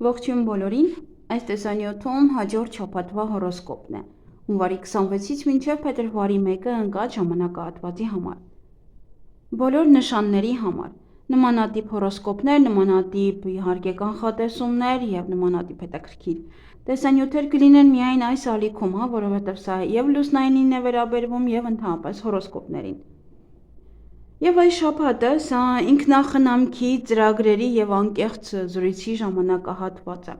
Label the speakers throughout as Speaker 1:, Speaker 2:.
Speaker 1: Ողջույն բոլորին, այս տեսանյութում հաջորդ շաբաթվա հորոսկոպն է, հունվարի 26-ից մինչև փետրվարի 1-ը ընկած ժամանակահատվածի համար։ Բոլոր նշանների համար նմանատիպ հորոսկոպներ, նմանատիպ իհարկե կանխատեսումներ եւ նմանատիպ հետաքրքիր տեսանյութեր կլինեն միայն այս ալիքում, որովհետեւ սա եւ լուսնայինին է վերաբերվում եւ ընդհանրապես հորոսկոպներին։ Եվ այս շաբաթը սա ինքնախնամքի, ծրագրերի եւ անկեղծ զրույցի ժամանակահատված է։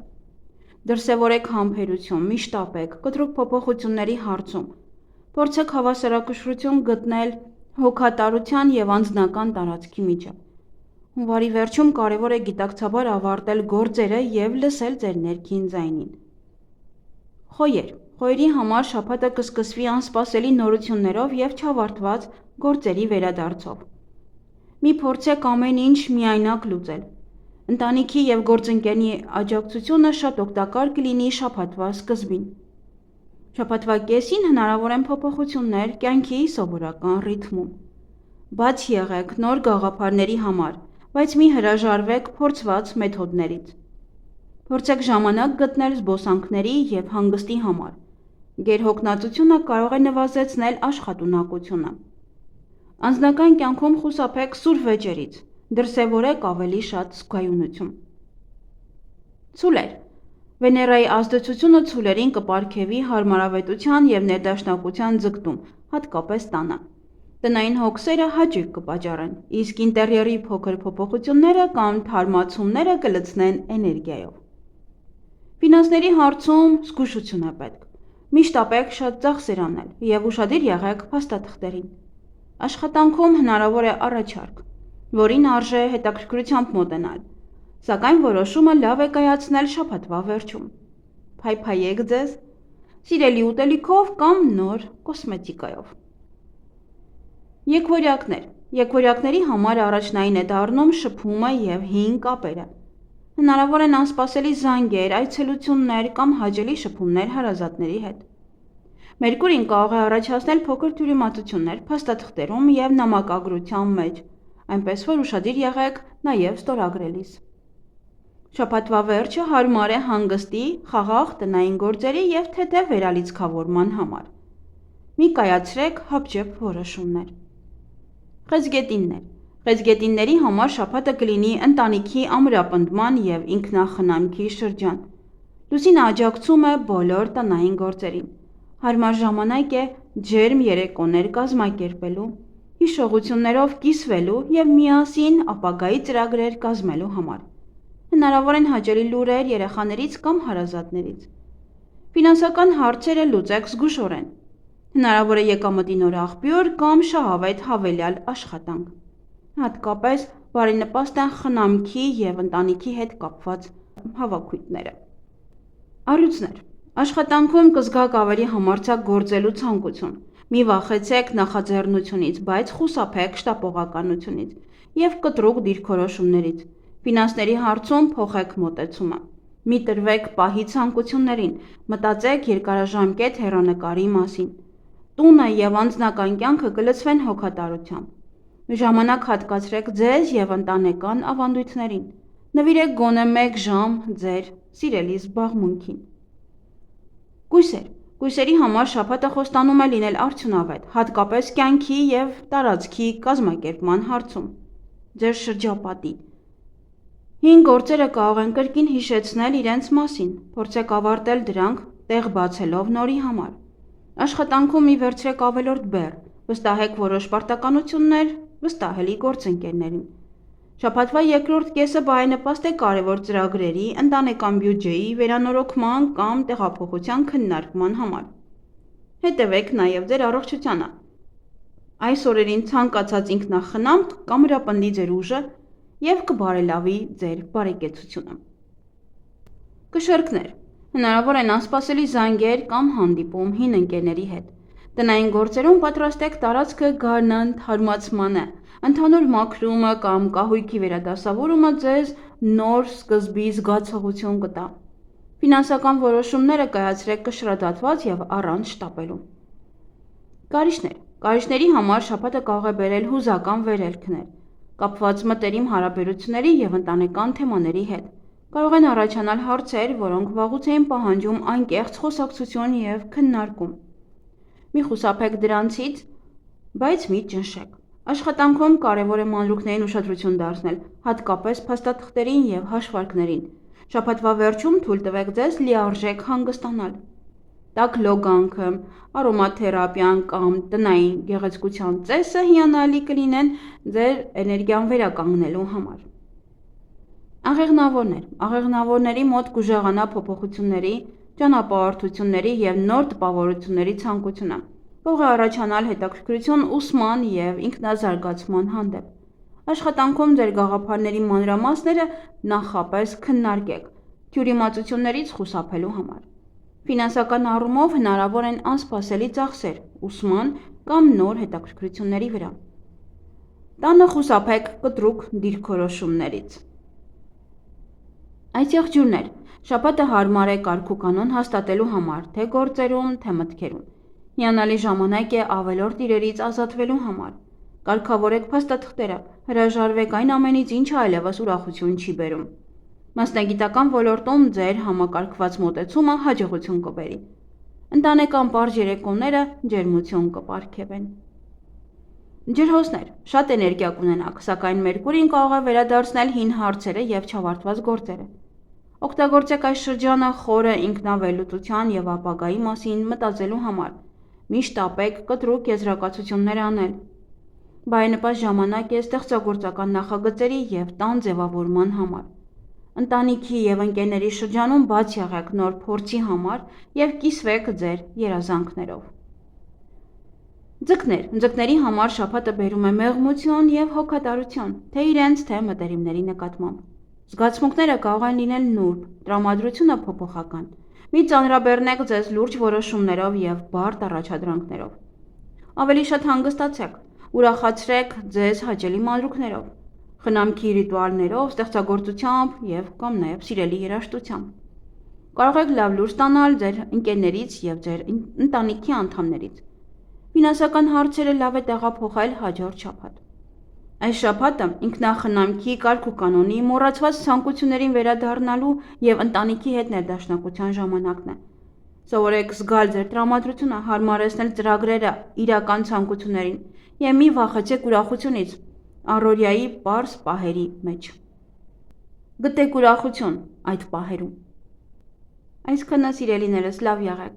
Speaker 1: Դրսևորեք համբերություն, միշտապեք, կտրուկ փոփոխությունների հարցում։ Փորձեք հավասարակշռություն գտնել հոգատարության եւ անձնական տարածքի միջև։ Հունվարի վերջում կարևոր է գիտակցաբար ավարտել գործերը եւ լսել ձեր ներքին ձայնին։ Խոյերի համար շաբաթը կսկսվի անսպասելի նորություններով եւ չավարտված գործերի վերադարձով։ Մի փորձեք ամեն ինչ միայնակ լուծել։ Ընտանիքի եւ գործընկերների աջակցությունը շատ օգտակար կլինի շաբաթվա սկզբին։ Շաբաթվա կեսին հնարավոր են փոփոխություններ կյանքի սովորական ռիթմում։ Բաց եղեք նոր գաղափարների համար, բայց մի հրաժարվեք փորձված մեթոդներից։ Փորձեք ժամանակ գտնել զբոսանքների եւ հանգստի համար։ Գերհոգնածությունը կարող է նվազեցնել աշխատունակությունը։ Անձնական կյանքում խուսափեք սուր վեճերից, դրսևորեք ավելի շատ զգայունություն։ Ցուլեր։ Վեներայի ազդեցությունը ցուլերին կպարգևի հարմարավետության եւ ներդաշնակության ձգտում, հատկապես տանը։ Տնային հոգսերը հաճույք կպատճառեն, իսկ ինտերիերի փոքր փոփոխությունները կամ թարմացումները կլցնեն էներգիայով։ Ֆինանսների հարցում զգուշություն է պետք։ Միշտ ապեք շատ ծախսեր անել եւ ուշադիր եղեք փաստաթղթերին։ Աշխատանքում հնարավոր է առաջարկ, որին արժե հետաքրքրությամբ մոտենալ, սակայն որոշումը լավ է կայացնել շաբաթվա վերջում։ Փայփայեք ձեզ սիրելի ուտելիքով կամ նոր կոսմետիկայով։ Եկվորյակների համար առաջնային է դառնում շփումը եւ հին կապերը։ Հնարավոր են անսպասելի զանգեր, այցելություններ կամ հաճելի շփումներ հարազատների հետ։ Մերկուրին կարող է առաջացնել փոքր թյուրիմացություններ փաստաթղթերում եւ նամակագրության մեջ, այնպես որ ուշադիր եղեք նաեւ ստորագրելիս։ Շաբաթվա վերջը հարմար է հանգստի, խաղաղ տնային գործերի եւ թեթև վերալիցքավորման համար։ Մի կայացրեք հապճեպ որոշումներ։ Խեցգետինների համար շաբաթը կլինի ընտանիքի ամրապնդման եւ ինքնախնամքի շրջան։ Լուսինը աջակցում է բոլոր տնային գործերին։ Հարմար ժամանակ է ջերմ երեկոներ կազմակերպելու, հիշողություններով կիսվելու եւ միասին ապագայի ծրագրեր կազմելու համար։ Հնարավոր են հաճելի լուրեր երեխաներից կամ հարազատներից։ Ֆինանսական հարցերը լուծեք զգուշորեն։ Հնարավոր է եկամտի նոր աղբյուր կամ շահավետ հավելյալ աշխատանք։ Հատկապես բարենպաստ են խնամքի եւ ընտանիքի հետ կապված հավաքույթները։ Առյուծներ։ Աշխատանքում կզգաք ավելի համարձակ գործելու ցանկություն։ Մի վախեցեք նախաձեռնությունից, բայց խուսափեք շտապողականությունից եւ կտրուկ դիրքորոշումներից։ Ֆինանսների հարցում փոխեք մոտեցումը։ Մի տրվեք պահի ցանկություններին, մտածեք երկարաժամկետ հեռանկարի մասին։ Տունը եւ անձնական կյանքը կլցվեն հոգատարությամբ։ Ժամանակ հատկացրեք ձեզ եւ ընտանեկան ավանդույթներին։ Նվիրեք գոնե 1 ժամ ձեր սիրելի զբաղմունքին։ Կույսերի համար շաբաթը խոստանում է լինել արդյունավետ, հատկապես կյանքի եւ տարածքի կազմակերպման հարցում։ Ձեր շրջապատի հին գործերը կարող են կրկին հիշեցնել իրենց մասին։ Փորձեք ավարտել դրանք տեղ բացելով նորի համար։ Աշխատանքում մի վերցրեք ավելորդ բեռ, վստահեք որոշ պարտականություններ վստահելի գործընկերներին։ Շաբաթվա երկրորդ կեսը բարենպաստ է կարևոր ծրագրերի, ընտանեկան բյուջեի վերանորոգման կամ տեղափոխության քննարկման համար։ Հետևեք նաև ձեր առողջությանը։ Այս օրերին ցանկացած ինքնախնամք կամրապնդի ձեր ուժը եւ կբարելավի ձեր բարեկեցությունը։ Կշեռքներ։ Հնարավոր են անսպասելի զանգեր կամ հանդիպում հին ընկերների հետ։ Տնային գործերում պատրաստեք տարածքը գարնան թարմացմանը, ընդհանուր մաքրումը կամ կահույքի վերադասավորումը ձեզ նոր սկզբի զգացողություն կտա։ Ֆինանսական որոշումները կայացրեք կշռադատված եւ առանց շտապելու։ Կարիճների համար շաբաթը կարող է բերել հուզական վերելքներ, կապված մտերիմ հարաբերությունների եւ ընտանեկան թեմաների հետ։ Կարող են առաջանալ հարցեր, որոնք վաղուց էին պահանջում անկեղծ խոսակցություն և քննարկում։ Մի խուսափեք դրանցից, բայց մի ճնշեք։ Աշխատանքում կարևոր է մանրուքներին ուշադրություն դարձնել, հատկապես փաստաթղթերին և հաշվարկներին։ Շաբաթվա վերջում թույլ տվեք ձեզ լիարժեք հանգստանալ։ Տաք լոգանքը, արոմաթերապիան կամ տնային գեղեցկության ծեսը հիանալի կլինեն ձեր էներգիան վերականգնելու համար։ Աղեղնավորների մոտ կուժեղանա փոփոխությունների, ճանապարհորդությունների և նոր տպավորությունների ցանկությունը։ Կարող է առաջանալ հետաքրքրություն ուսման և ինքնազարգացման հանդեպ։ Աշխատանքում ձեր գաղափարների մանրամասները նախապես քննարկեք՝ թյուրիմացություններից խուսափելու համար։ Ֆինանսական առումով հնարավոր են անսպասելի ծախսեր ուսման կամ նոր հետաքրքրությունների վրա։ Տանը խուսափեք կտրուկ դիրքորոշումներից։ Այս եղջյուրներ, շաբաթը հարմար է կարգուկանոն հաստատելու համար թե գործերում, թե մտքերում։ Հիանալի ժամանակ է ավելորդ իրերից ազատվելու համար։ Կարգավորեք փաստաթղթերը, հրաժարվեք այն ամենից, ինչը այլևս ուրախություն չի բերում։ Մասնագիտական ոլորտում ձեր համակարգված մոտեցումը հաջողություն կբերի։ Ընտանեկան պարզ երեկոները ջերմություն կպարգևեն։ Ջրհոսներ, շատ էներգիա կունենաք, սակայն Մերկուրին կարող է վերադարձնել հին հարցերը և չավարտված գործերը։ Օգտագործեք այս շրջանը խորը ինքնավելուծության և ապագայի մասին մտածելու համար։ Միշտ ապեք կտրուկ եզրակացություններ անել։ Բարենպաստ ժամանակ է ստեղծագործական նախագծերի և տան ձևավորման համար։ Ընտանիքի և ընկերների շրջանում բաց եղեք նոր փորձի համար և կիսվեք ձեր երազանքներով։ Ձկների համար շաբաթը բերում է մեղմություն և հոգատարություն, թե իրենց, թե մտերիմների նկատմամբ։ Զգացմունքները կարող են լինել նուրբ, տրամադրությունը փոփոխական։ Մի ծանրաբեռնեք ձեզ լուրջ որոշումներով և բարդ առաջադրանքներով։ Ավելի շատ հանգստացեք, ուրախացրեք ձեզ հաճելի մանրուքներով, խնամքի ռիտուալներով, ստեղծագործությամբ և կամ նաև սիրելի երաժշտությամբ։ Կարող եք լավ լույս ստանալ ձեր ընկերներից և ձեր ընտանիքի անդամներից։ Ֆինանսական հարցերը լավ է տեղափոխել հաջորդ շաբաթ։ Այս շաբաթը ինքնախնամքի, կարգուկանոնի, մոռացված ցանկություններին վերադառնալու և ընտանիքի հետ ներդաշնակության ժամանակն է։ Սովորեք զգալ ձեր տրամադրությունը, հարմարեցնել ծրագրերը իրական ցանկություններին և մի վախեցեք ուրախությունից առօրյայի պարզ պահերի մեջ։ Գտեք ուրախություն այդ պահերում։ Այսքանը, սիրելիներս, լավ եղեք։